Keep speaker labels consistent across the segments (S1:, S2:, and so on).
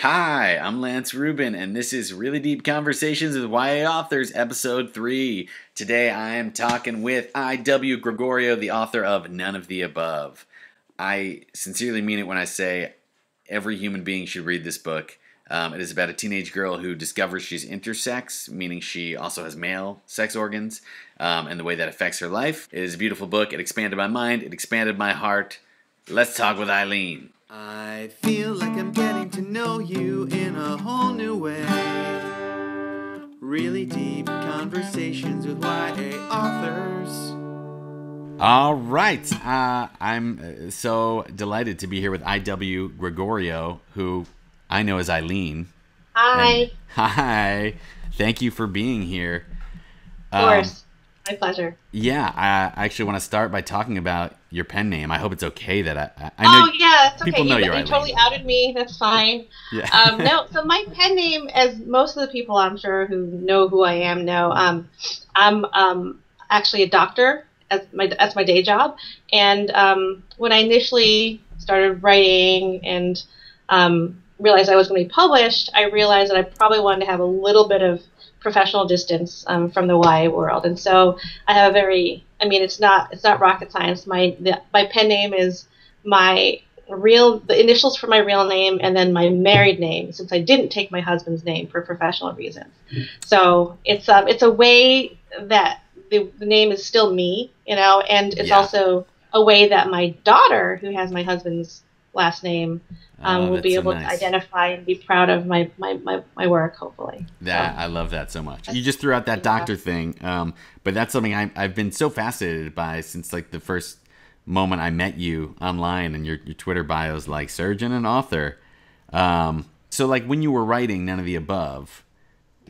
S1: Hi, I'm Lance Rubin, and this is Really Deep Conversations with YA Authors, Episode 3. Today I am talking with I.W. Gregorio, the author of None of the Above. I sincerely mean it when I say every human being should read this book. It is about a teenage girl who discovers she's intersex, meaning she also has male sex organs, and the way that affects her life. It is a beautiful book. It expanded my mind. It expanded my heart. Let's talk with Ilene.
S2: I feel like I'm getting to know you in a whole new way. Really deep conversations with YA authors.
S1: All right. I'm so delighted to be here with I.W. Gregorio, who I know as Ilene.
S3: Hi.
S1: And, hi. Thank you for being here.
S3: Of course. My pleasure.
S1: Yeah, I actually want to start by talking about your pen name. I hope it's okay that I know.
S3: Oh, yeah, it's okay.
S1: People know you're
S3: you
S1: Ilene.
S3: totally outed me. That's fine.
S1: Yeah.
S3: No, so my pen name, as most of the people I'm sure who know who I am know, I'm actually a doctor as my day job. And when I initially started writing and realized I was going to be published, I realized that I probably wanted to have a little bit of professional distance from the YA world, and so I have a very, it's not rocket science. My pen name is the initials for my real name and then my married name, since I didn't take my husband's name for professional reasons. So it's a way that the name is still me, and it's also a way that my daughter, who has my husband's last name, will be able to identify and be proud of my work, hopefully.
S1: I love that so much. You just threw out that doctor thing, but that's something I've been so fascinated by since like the first moment I met you online, and your Twitter bio is like surgeon and author. So like when you were writing None of the Above,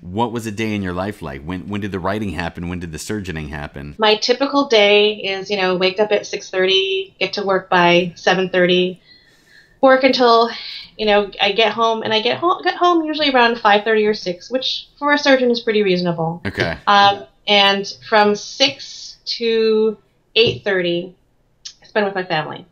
S1: what was a day in your life like? When did the writing happen? When did the surgeoning happen?
S3: My typical day is, wake up at 6:30, get to work by 7:30. Work until, I get home, and I get home usually around 5:30 or 6, which for a surgeon is pretty reasonable.
S1: Okay.
S3: And from 6 to 8:30, I spend with my family.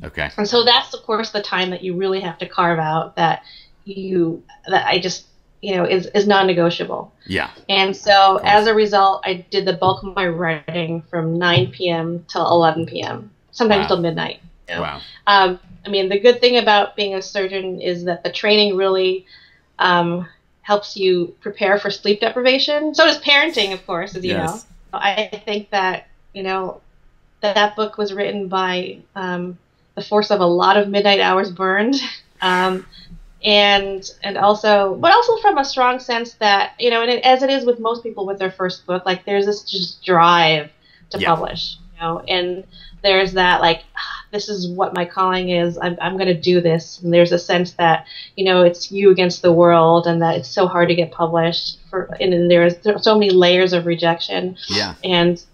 S1: Okay.
S3: And so that's, of course, the time that you really have to carve out that I just, is non-negotiable.
S1: Yeah.
S3: And so as a result, I did the bulk of my writing from 9 p.m. till 11 p.m., sometimes till midnight.
S1: Wow.
S3: The good thing about being a surgeon is that the training really helps you prepare for sleep deprivation. So does parenting, of course, as you know. I think that, that book was written by the force of a lot of midnight hours burned. And also from a strong sense that, and as it is with most people with their first book, like there's this just drive to publish, and there's that like, this is what my calling is. I'm going to do this. And there's a sense that, it's you against the world, and that it's so hard to get published and there's so many layers of rejection.
S1: Yeah.
S3: And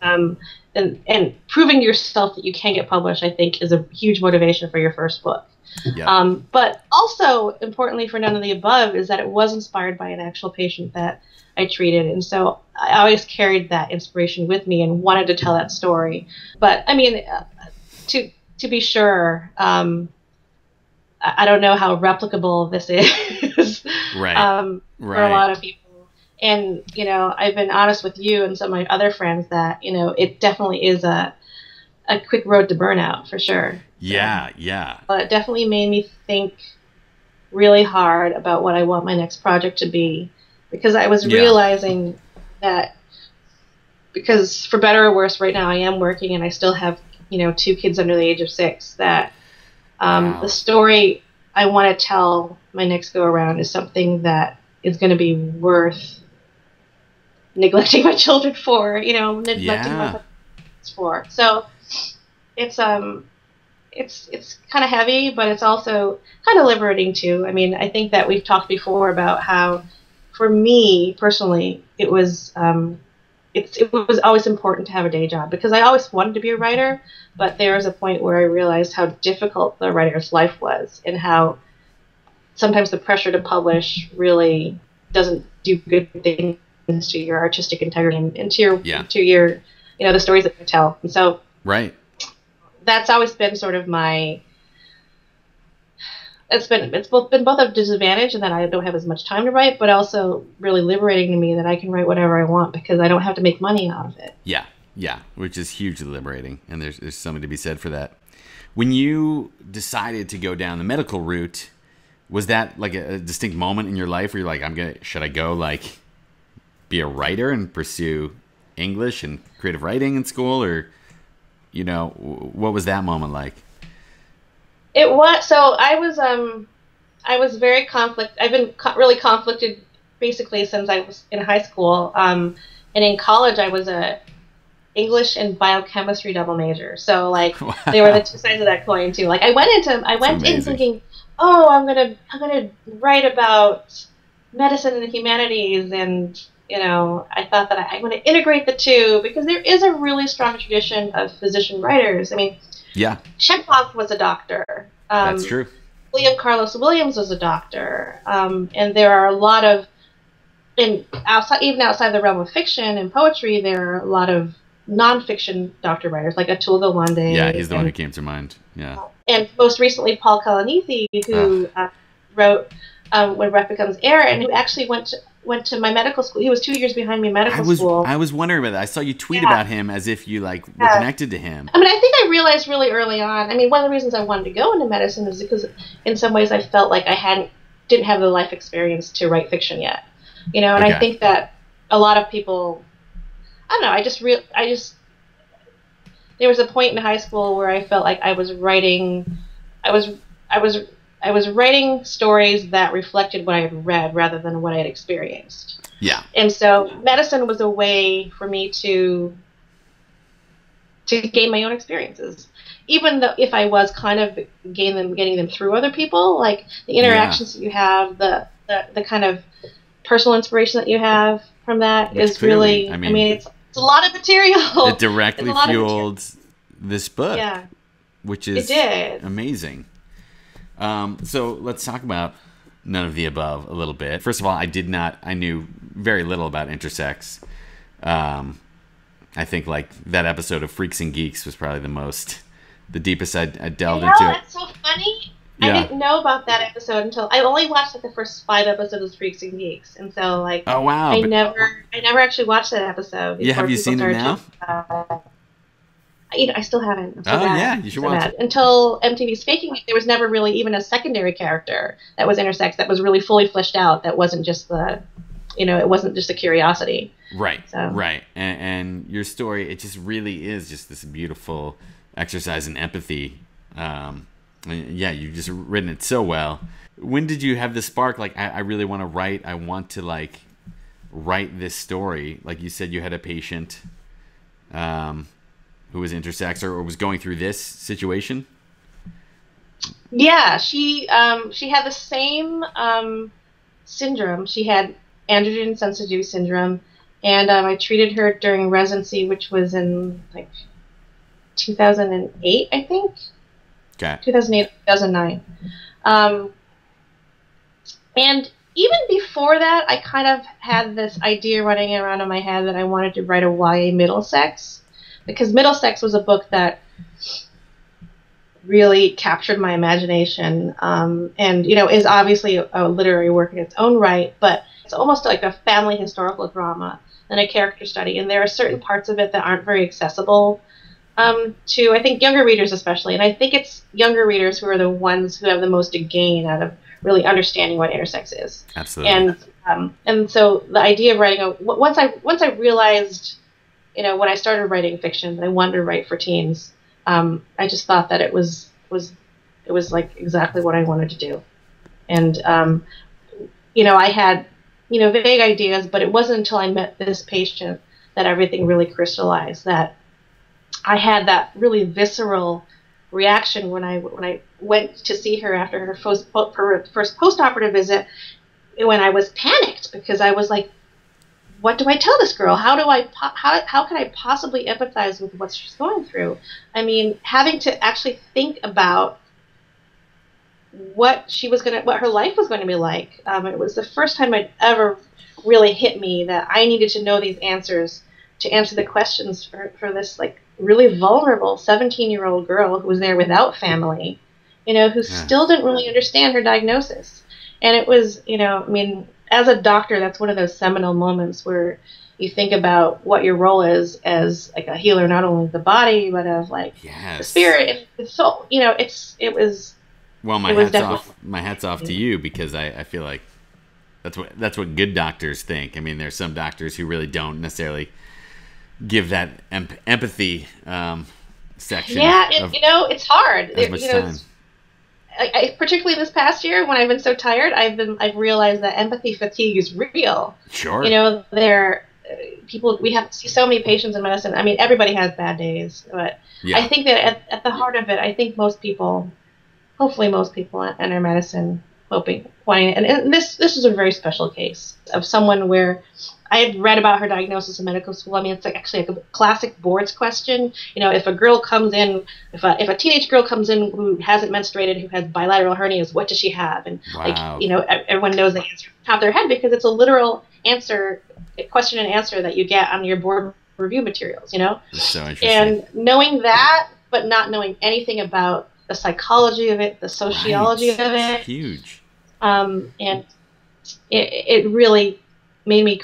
S3: proving yourself that you can get published, I think, is a huge motivation for your first book.
S1: Yeah.
S3: But also importantly for None of the Above is that it was inspired by an actual patient that I treated. And so I always carried that inspiration with me and wanted to tell that story. But to be sure, I don't know how replicable this is
S1: right.
S3: for a lot of people. And, I've been honest with you and some of my other friends that, it definitely is a quick road to burnout for sure.
S1: Yeah, yeah.
S3: But it definitely made me think really hard about what I want my next project to be, because I was realizing that, because for better or worse, right now I am working and I still have, 2 kids under the age of 6, that the story I want to tell my next go around is something that is going to be worth neglecting my children for, neglecting my parents for. So it's kind of heavy, but it's also kind of liberating too. I think that we've talked before about how, for me personally, it was always important to have a day job, because I always wanted to be a writer, but there was a point where I realized how difficult the writer's life was, and how sometimes the pressure to publish really doesn't do good things to your artistic integrity and to your the stories that you tell. And so
S1: right.
S3: That's always been sort of my it's both been both a disadvantage and that I don't have as much time to write, but also really liberating to me that I can write whatever I want because I don't have to make money out of it.
S1: Yeah, yeah, which is hugely liberating, and there's something to be said for that. When you decided to go down the medical route, was that like a distinct moment in your life where you're like, should I go like be a writer and pursue English and creative writing in school, or what was that moment like?
S3: It was so I was very I've been really conflicted basically since I was in high school. And in college, I was a English and biochemistry double major. So like
S1: Wow.
S3: they were the two sides of that coin too. Like I went in thinking, oh, I'm gonna write about medicine and the humanities, and I thought that I'm going to integrate the two because there is a really strong tradition of physician writers. I mean,
S1: yeah,
S3: Chekhov was a doctor.
S1: That's true.
S3: William Carlos Williams was a doctor, and there are a lot of, even outside the realm of fiction and poetry, there are a lot of nonfiction doctor writers like Atul Gawande.
S1: Yeah, he's the one who came to mind. Yeah,
S3: and most recently Paul Kalanithi, who wrote When Breath Becomes Air, and who actually went to my medical school. He was 2 years behind me in medical school.
S1: I was wondering about that. I saw you tweet about him as if you were connected to him.
S3: I mean, I think I realized really early on. I mean, one of the reasons I wanted to go into medicine is because in some ways I felt like I didn't have the life experience to write fiction yet. And I think that a lot of people, I don't know, there was a point in high school where I felt like I was writing stories that reflected what I had read rather than what I had experienced.
S1: Yeah.
S3: And so medicine was a way for me to gain my own experiences. Even though if I was kind of getting them through other people, like the interactions that you have, the kind of personal inspiration that you have from that is clearly, really, I mean, it's a lot of material.
S1: It directly fueled this book.
S3: Yeah.
S1: Which is amazing. So let's talk about None of the Above a little bit. First of all, I knew very little about intersex. I think like that episode of Freaks and Geeks was probably the deepest I delved into it.
S3: It's so funny. Yeah. I didn't know about that episode until I only watched like the first 5 episodes of Freaks and Geeks, and so like
S1: oh wow,
S3: I never actually watched that episode.
S1: Yeah, have you seen it now?
S3: I still haven't.
S1: Yeah, you should watch it.
S3: Until MTV's Faking It, there was never really even a secondary character that was intersex that was really fully fleshed out. That wasn't just it wasn't just a curiosity.
S1: Right, so. Right. And your story, it just really is just this beautiful exercise in empathy. Yeah, you've just written it so well. When did you have the spark? Like, I really want to write. I want to like write this story. Like you said, you had a patient who was intersex or was going through this situation.
S3: Yeah, she had the same syndrome. She had androgen sensitive syndrome, and I treated her during residency, which was in like 2008, I think.
S1: Okay.
S3: 2008, 2009. And even before that, I kind of had this idea running around in my head that I wanted to write a YA Middlesex, because Middlesex was a book that really captured my imagination, and is obviously a literary work in its own right, but it's almost like a family historical drama and a character study, and there are certain parts of it that aren't very accessible to, I think, younger readers especially, and I think it's younger readers who are the ones who have the most to gain out of really understanding what intersex is.
S1: Absolutely.
S3: And so the idea of writing once I realized, when I started writing fiction that I wanted to write for teens, I just thought that it was like exactly what I wanted to do, and I had vague ideas, but it wasn't until I met this patient that everything really crystallized. That I had that really visceral reaction when I went to see her after her first post-operative visit, when I was panicked because I was like, what do I tell this girl? How can I possibly empathize with what she's going through? I mean, having to actually think about what her life was going to be like. It was the first time it ever really hit me that I needed to know these answers to answer the questions for this like really vulnerable 17-year-old girl who was there without family who
S1: Yeah.
S3: still didn't really understand her diagnosis. And it was, I mean, as a doctor, that's one of those seminal moments where you think about what your role is as like a healer, not only of the body, but of like the
S1: Yes.
S3: spirit and the soul.
S1: Well,
S3: It was definitely.
S1: my hats off to you, because I feel like that's what good doctors think. I mean, there's some doctors who really don't necessarily give that empathy section
S3: Yeah,
S1: of
S3: it's hard.
S1: as much time.
S3: Particularly this past year when I've been so tired, I've realized that empathy fatigue is real.
S1: Sure.
S3: There people we have see so many patients in medicine. I mean, everybody has bad days, but I
S1: Yeah.
S3: think that at the heart of it, I think most people, hopefully most people enter medicine wanting, and this is a very special case of someone where I had read about her diagnosis in medical school. I mean, it's like actually like a classic boards question. If a girl comes in, if a teenage girl comes in who hasn't menstruated, who has bilateral hernias, what does she have? And
S1: Wow.
S3: everyone knows the answer off the top of their head because it's a literal answer, question and answer that you get on your board review materials.
S1: That's so interesting.
S3: And knowing that, but not knowing anything about the psychology of it, the sociology
S1: Right.
S3: of
S1: It's
S3: it,
S1: huge.
S3: and it really made me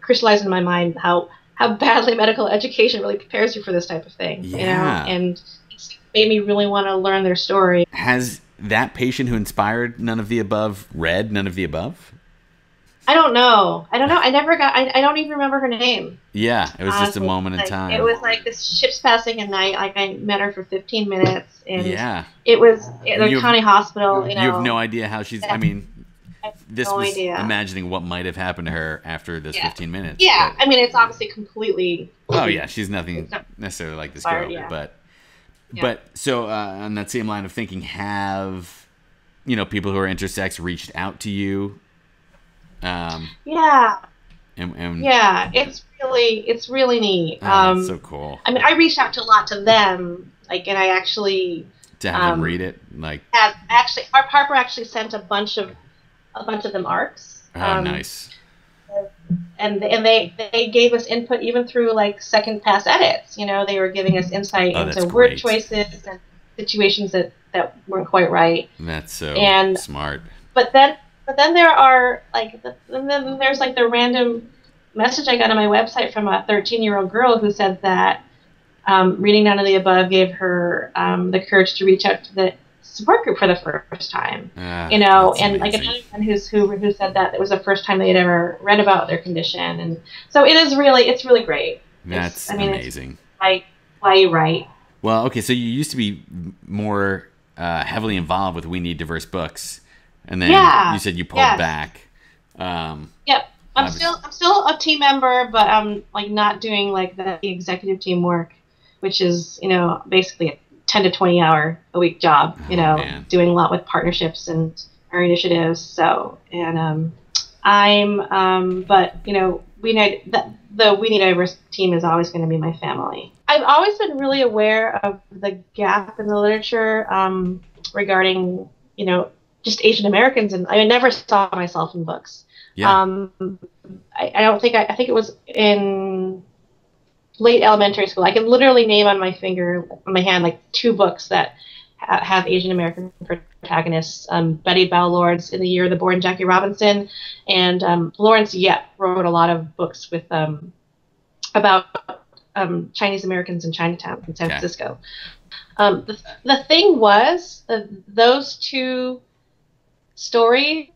S3: crystallize in my mind how badly medical education really prepares you for this type of thing.
S1: Yeah.
S3: And it made me really want to learn their story.
S1: Has that patient who inspired None of the Above read None of the Above?
S3: I don't know. I never got. I don't even remember her name.
S1: Yeah, it was just a
S3: Honestly.
S1: moment in time.
S3: It was like this ship's passing at night. Like I met her for 15 minutes, and
S1: Yeah.
S3: it was at the
S1: You have-
S3: county hospital.
S1: You have no idea how she's. I mean,
S3: I have
S1: this
S3: no
S1: was
S3: idea.
S1: imagining what might have happened to her after this 15 minutes.
S3: Yeah,
S1: but-
S3: I mean, it's obviously completely.
S1: oh yeah, she's nothing necessarily like this girl,
S3: Yeah.
S1: but so on that same line of thinking, have people who are intersex reached out to you?
S3: Yeah,
S1: And
S3: yeah, it's really neat.
S1: That's so cool
S3: I mean, I reached out to a lot to them, and I actually
S1: to have them read it. Like,
S3: our Harper actually sent a bunch of them arcs.
S1: Nice.
S3: And they gave us input even through like second pass edits. They were giving us insight into word
S1: great.
S3: choices and situations that weren't quite right.
S1: That's so smart.
S3: But then there are then there's like the random message I got on my website from a 13-year-old girl who said that reading None of the Above gave her the courage to reach out to the support group for the first time. And
S1: amazing.
S3: like another one who said that it was the first time they had ever read about their condition, and so it's really great.
S1: That's amazing.
S3: It's why you write.
S1: Well, okay, so you used to be more heavily involved with We Need Diverse Books, and then you said you pulled back.
S3: Yep, I'm still a team member, but I'm like not doing like the executive team work, which is basically a 10 to 20 hour a week job. Doing a lot with partnerships and our initiatives. So but We Need the We Need Diverse team is always going to be my family. I've always been really aware of the gap in the literature regarding just Asian Americans, and I never saw myself in books.
S1: Yeah.
S3: I think it was in late elementary school. I can literally name on my hand like 2 books that have Asian American protagonists. Betty Bell-Lord's In the Year of the Born Jackie Robinson, and Lawrence Yep wrote a lot of books with about Chinese Americans in Chinatown in San Francisco. The thing was those 2 stories,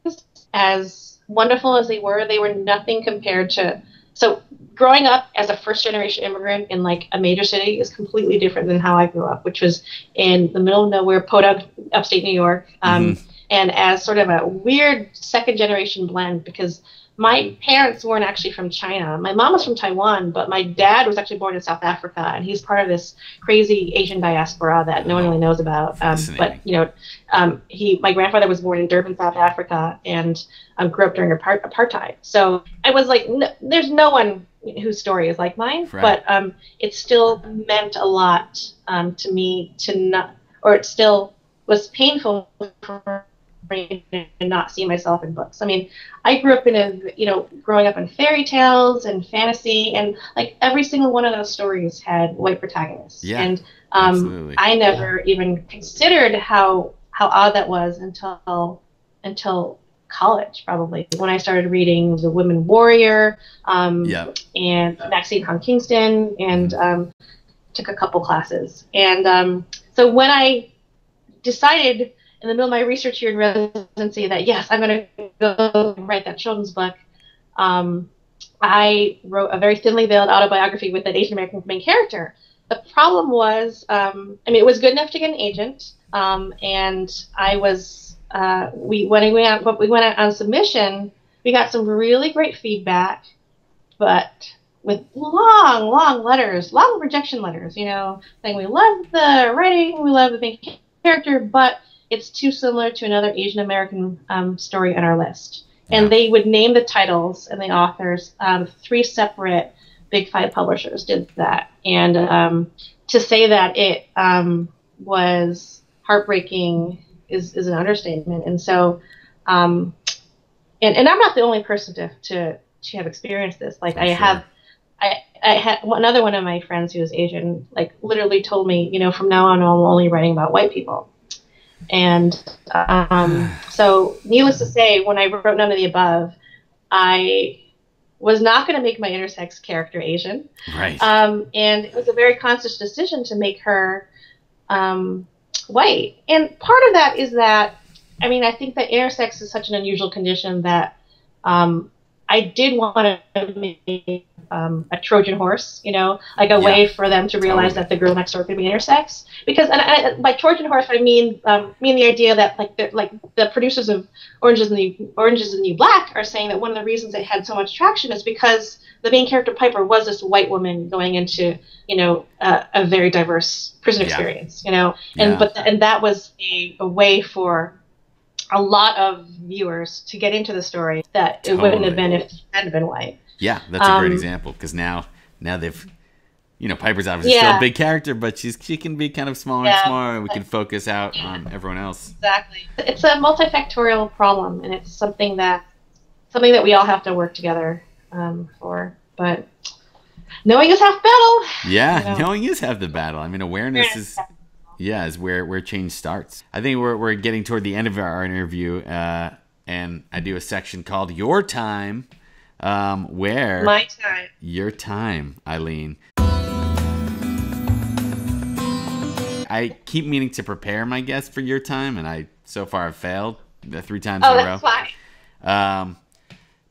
S3: as wonderful as they were nothing compared to. So growing up as a first-generation immigrant in like a major city is completely different than how I grew up, which was in the middle of nowhere, Podunk, upstate New York, and as sort of a weird second-generation blend, because my parents weren't actually from China. My mom was from Taiwan, but my dad was actually born in South Africa, and he's part of this crazy Asian diaspora that no one really knows about. But my grandfather was born in Durban, South Africa, and grew up during apartheid. So I was like, there's no one whose story is like mine,
S1: right.
S3: But it still meant a lot to me to not, or it still was painful for brain and not see myself in books. I mean, I grew up in growing up in fairy tales and fantasy, and like every single one of those stories had white protagonists.
S1: Yeah,
S3: And
S1: absolutely.
S3: I never even considered how odd that was until college, probably, when I started reading The Women Warrior, and Maxine Hong Kingston, and took a couple classes. And so when I decided in the middle of my research year in residency that, yes, I'm going to go write that children's book, I wrote a very thinly veiled autobiography with an Asian American main character. The problem was, it was good enough to get an agent, and I was, when we went out on submission, we got some really great feedback, but with long letters, long rejection letters, saying we love the writing, we love the main character, but it's too similar to another Asian American story on our list. And they would name the titles and the authors. 3 separate Big 5 publishers did that. And to say that it was heartbreaking is an understatement. And so, and I'm not the only person to have experienced this. Like, I had another one of my friends who was Asian, like, literally told me, from now on, I'm only writing about white people. And so, needless to say, when I wrote None of the Above, I was not going to make my intersex character Asian.
S1: Right.
S3: And it was a very conscious decision to make her white. And part of that is that, I think that intersex is such an unusual condition that I did want to make a Trojan horse, like a way for them to realize that the girl next door could be intersex. Because, and by Trojan horse, I mean the idea that the producers of Orange is the New Black are saying that one of the reasons it had so much traction is because the main character Piper was this white woman going into a very diverse prison experience, and that was a way for a lot of viewers to get into the story that it wouldn't have been if it hadn't been white.
S1: Yeah, that's a great example, because now they've, Piper's obviously still a big character, but she can be kind of smaller and smaller, and we can focus out on everyone else.
S3: Exactly. It's a multifactorial problem, and it's something that we all have to work together for. But knowing is half battle.
S1: Yeah, knowing is half the battle. Awareness is where change starts. I think we're getting toward the end of our interview, and I do a section called Your Time, where...
S3: My time.
S1: Your time, Ilene. I keep meaning to prepare my guests for your time, and I so far have failed 3 times in a row.
S3: Oh, that's fine.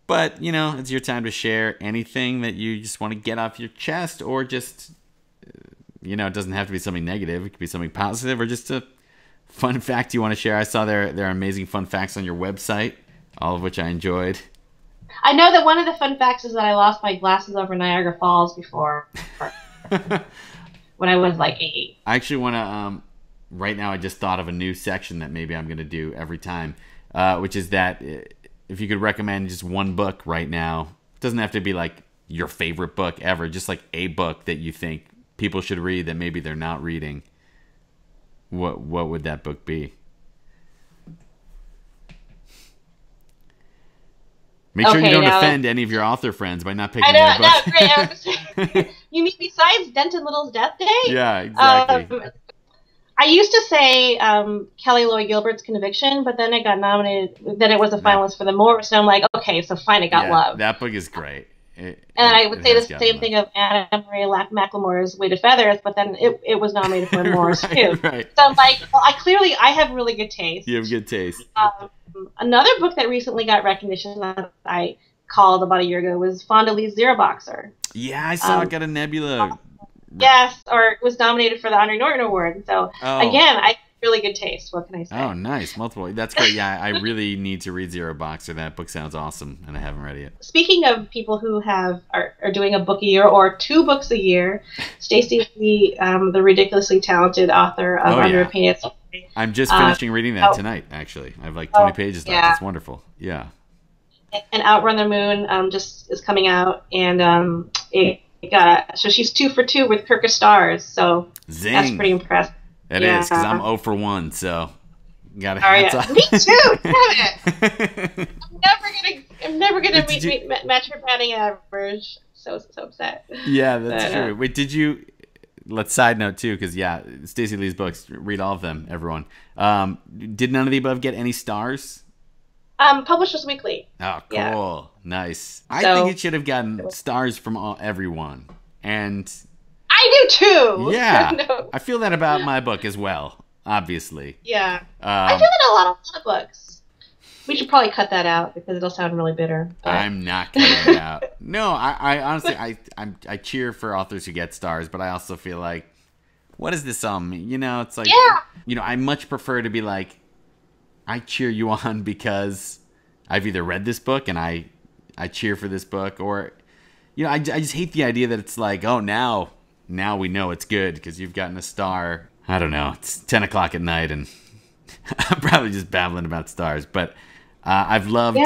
S1: But, it's your time to share anything that you just want to get off your chest, or just... it doesn't have to be something negative. It could be something positive, or just a fun fact you want to share. I saw there are amazing fun facts on your website, all of which I enjoyed.
S3: I know that one of the fun facts is that I lost my glasses over Niagara Falls before, when I was like 8.
S1: I actually want to, right now I just thought of a new section that maybe I'm going to do every time, which is that if you could recommend just one book right now, it doesn't have to be like your favorite book ever, just like a book that you think people should read that maybe they're not reading. What would that book be? Make sure you don't offend any of your author friends by not picking their book.
S3: Great. You mean besides Denton Little's Death Day?
S1: Yeah, exactly.
S3: I used to say Kelly Lloyd Gilbert's Conviction, but then it got nominated. Then it was a finalist for the Morris, and I'm like, okay, so fine, it got love.
S1: That book is great.
S3: I would say the same thing of Anna Maria McLemore's Weighted Feathers, but then it was nominated for a Morris too.
S1: Right.
S3: So I'm like, well, I have really good taste.
S1: You have good taste.
S3: Another book that recently got recognition that I called about a year ago was Fonda Lee's Zero Boxer.
S1: Yeah, I saw it got a Nebula.
S3: Yes, or it was nominated for the Andre Norton Award. So again, I have really good taste. What can I say?
S1: Oh, nice. Multiple. That's great. Yeah, I really need to read Zero Boxer. That book sounds awesome, and I haven't read it yet.
S3: Speaking of people who are doing a book a year or 2 books a year, Stacey Lee, the ridiculously talented author of Under a Painted Sky.
S1: I'm just finishing reading that tonight, actually. I have like 20 pages left. It's wonderful. Yeah.
S3: And Outrun the Moon just is coming out, and so she's 2 for 2 with Kirkus Stars. So
S1: Zing.
S3: That's pretty impressive.
S1: That is, because I'm 0 for 1, so got a
S3: Oh
S1: hats
S3: yeah,
S1: off.
S3: me too. Damn it! I'm never gonna match her batting average. So upset.
S1: Yeah, that's
S3: But,
S1: true. Wait, did you? Let's side note too, because yeah, Stacey Lee's books. Read all of them, everyone. Did None of the Above get any stars?
S3: Published this weekly.
S1: Oh, cool,
S3: Yeah.
S1: nice. I
S3: So-
S1: think it should have gotten stars from everyone, and
S3: I do too.
S1: yeah,
S3: No.
S1: I feel that about my book as well. Obviously,
S3: Yeah. I feel that a lot of books. We should probably cut that out because it'll sound really bitter. But...
S1: I'm not cutting it out. No, I honestly, I cheer for authors who get stars, but I also feel like, what is this on me? You know, it's like, I much prefer to be like, I cheer you on because I've either read this book and I cheer for this book, or, I just hate the idea that it's like, oh, now we know it's good because you've gotten a star. I don't know. It's 10 o'clock at night and I'm probably just babbling about stars, but I've loved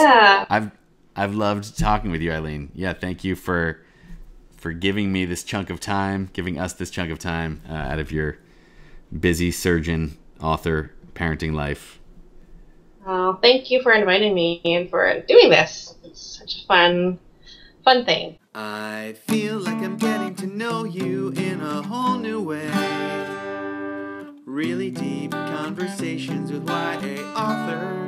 S1: talking with you, Ilene. Yeah, thank you for giving me this chunk of time, giving us this chunk of time out of your busy surgeon, author, parenting life.
S3: Oh, thank you for inviting me and for doing this. It's such a fun thing.
S2: I feel like I'm getting to know you in a whole new way. Really deep conversations with YA authors.